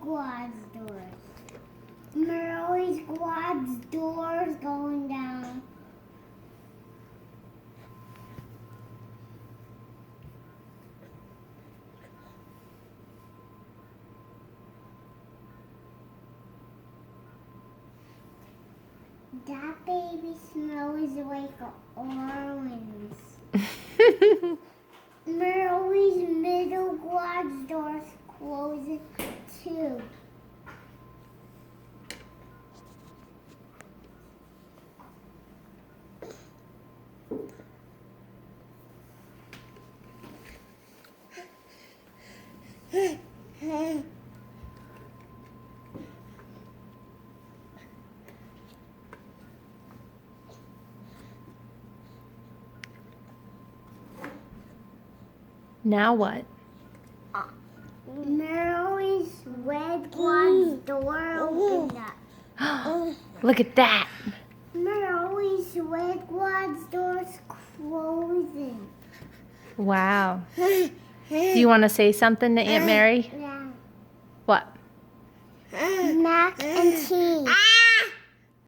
garage doors. Merle's garage doors going down. That baby smells like orange. Merle's middle garage door's closing too. Now what? Merle's red garage door opened up. Look at that. Merle's red garage door's closing. Wow. Do you want to say something to Aunt Mary? Yeah. What? Mac and cheese.